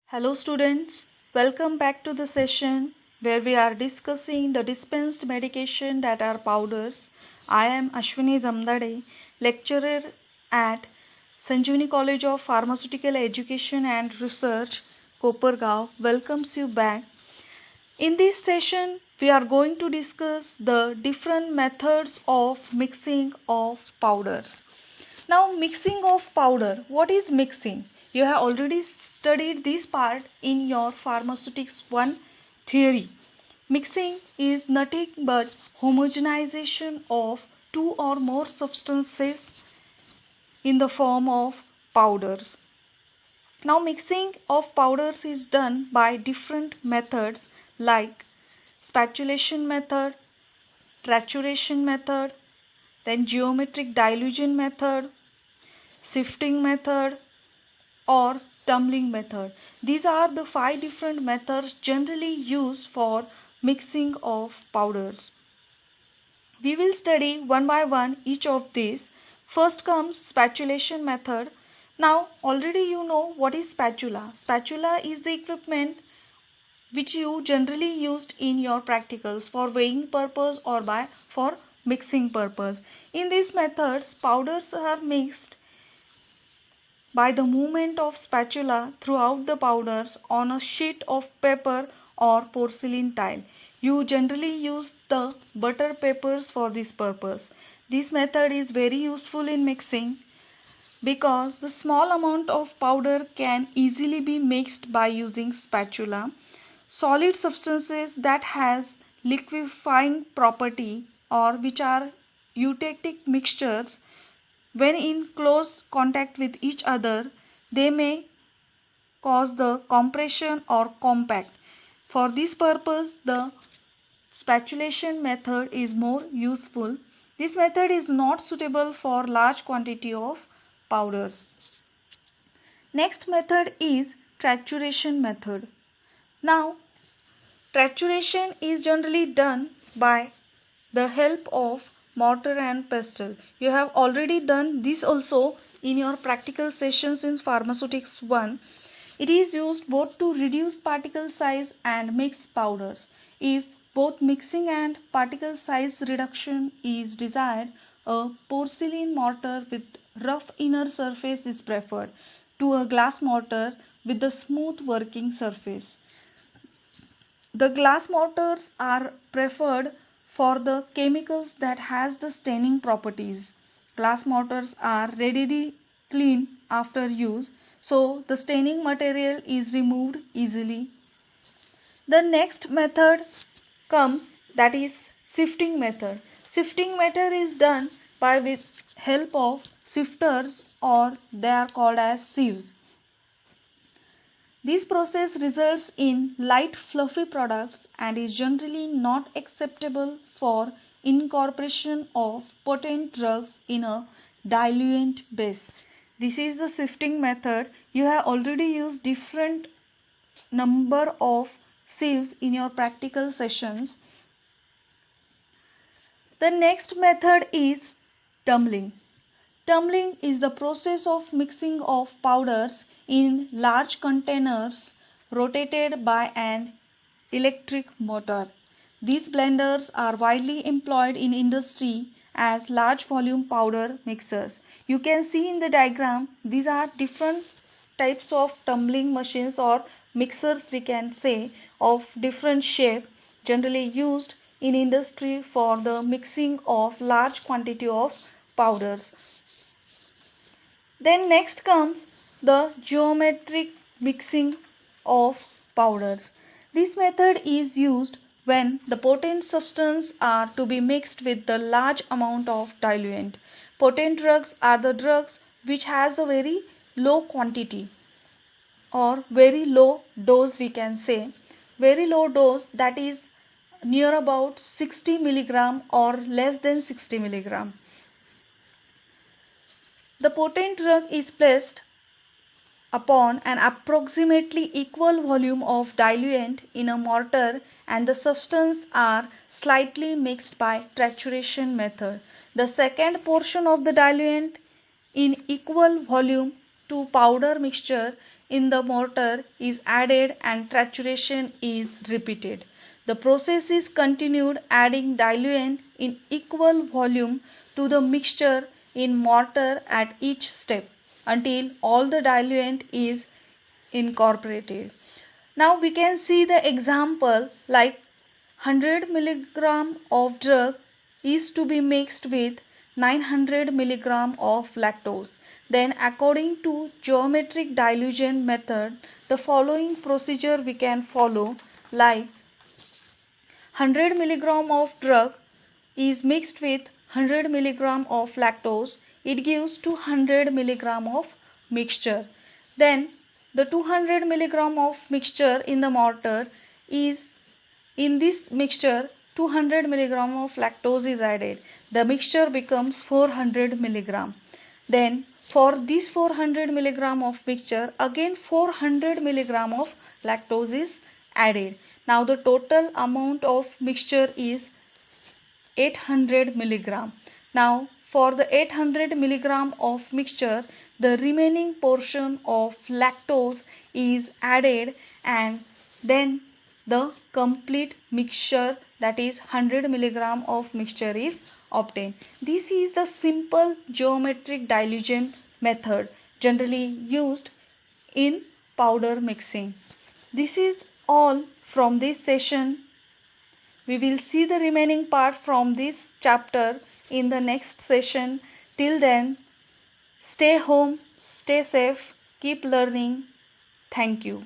Hello students, welcome back to the session where we are discussing the dispensed medication that are powders. I am Ashwini Zamdade, lecturer at Sanjeevani College of Pharmaceutical Education and Research, Kopargaon, welcomes you back. In this session, we are going to discuss the different methods of mixing of powders. Now, mixing of powder. What is mixing? You have already studied this part in your pharmaceutics 1 theory. Mixing is nothing but homogenization of two or more substances in the form of powders. Now, mixing of powders is done by different methods like spatulation method, trituration method, then geometric dilution method, sifting method, or tumbling method. These are the 5 different methods generally used for mixing of powders. We will study one by one each of these. First comes spatulation method. Now already you know what is spatula. Spatula is the equipment which you generally used in your practicals for weighing purpose or for mixing purpose. In these methods, powders are mixed by the movement of spatula throughout the powders on a sheet of paper or porcelain tile. You generally use the butter papers for this purpose. This method is very useful in mixing because the small amount of powder can easily be mixed by using spatula. Solid substances that has liquefying property or which are eutectic mixtures, when in close contact with each other, they may cause the compression or compact. For this purpose, the spatulation method is more useful. This method is not suitable for large quantity of powders. Next method is trituration method. Now, trituration is generally done by the help of mortar and pestle. You have already done this also in your practical sessions in pharmaceutics 1. It is used both to reduce particle size and mix powders. If both mixing and particle size reduction is desired, a porcelain mortar with rough inner surface is preferred to a glass mortar with a smooth working surface. The glass mortars are preferred for the chemicals that has the staining properties. Glass mortars are readily clean after use, so the staining material is removed easily. The next method comes, that is sifting method. Sifting method is done by with help of sifters, or they are called as sieves. This process results in light fluffy products and is generally not acceptable for incorporation of potent drugs in a diluent base. This is the sifting method. You have already used different number of sieves in your practical sessions. The next method is tumbling. Tumbling is the process of mixing of powders in large containers rotated by an electric motor. These blenders are widely employed in industry as large volume powder mixers. You can see in the diagram, these are different types of tumbling machines or mixers, we can say, of different shape, generally used in industry for the mixing of large quantity of powders. Then next comes the geometric mixing of powders. This method is used when the potent substances are to be mixed with the large amount of diluent. Potent drugs are the drugs which has a very low quantity or very low dose, we can say. Very low dose, that is near about 60 milligram or less than 60 milligram. The potent drug is placed upon an approximately equal volume of diluent in a mortar and the substances are slightly mixed by trituration method. The second portion of the diluent in equal volume to powder mixture in the mortar is added and trituration is repeated. The process is continued, adding diluent in equal volume to the mixture in mortar at each step until all the diluent is incorporated. Now we can see the example like 100 milligram of drug is to be mixed with 900 milligram of lactose. Then according to geometric dilution method, the following procedure we can follow, like 100 milligram of drug is mixed with 100 milligram of lactose. It gives 200 milligram of mixture. Then the 200 milligram of mixture in the mortar is, in this mixture 200 milligram of lactose is added. The mixture becomes 400 milligram. Then for this 400 milligram of mixture, again 400 milligram of lactose is added. Now the total amount of mixture is 800 milligram. Now for the 800 milligram of mixture, the remaining portion of lactose is added, and then the complete mixture, that is 100 milligram of mixture, is obtained. This is the simple geometric dilution method generally used in powder mixing. This is all from this session. We will see the remaining part from this chapter in the next session. Till then, stay home, stay safe, keep learning. Thank you.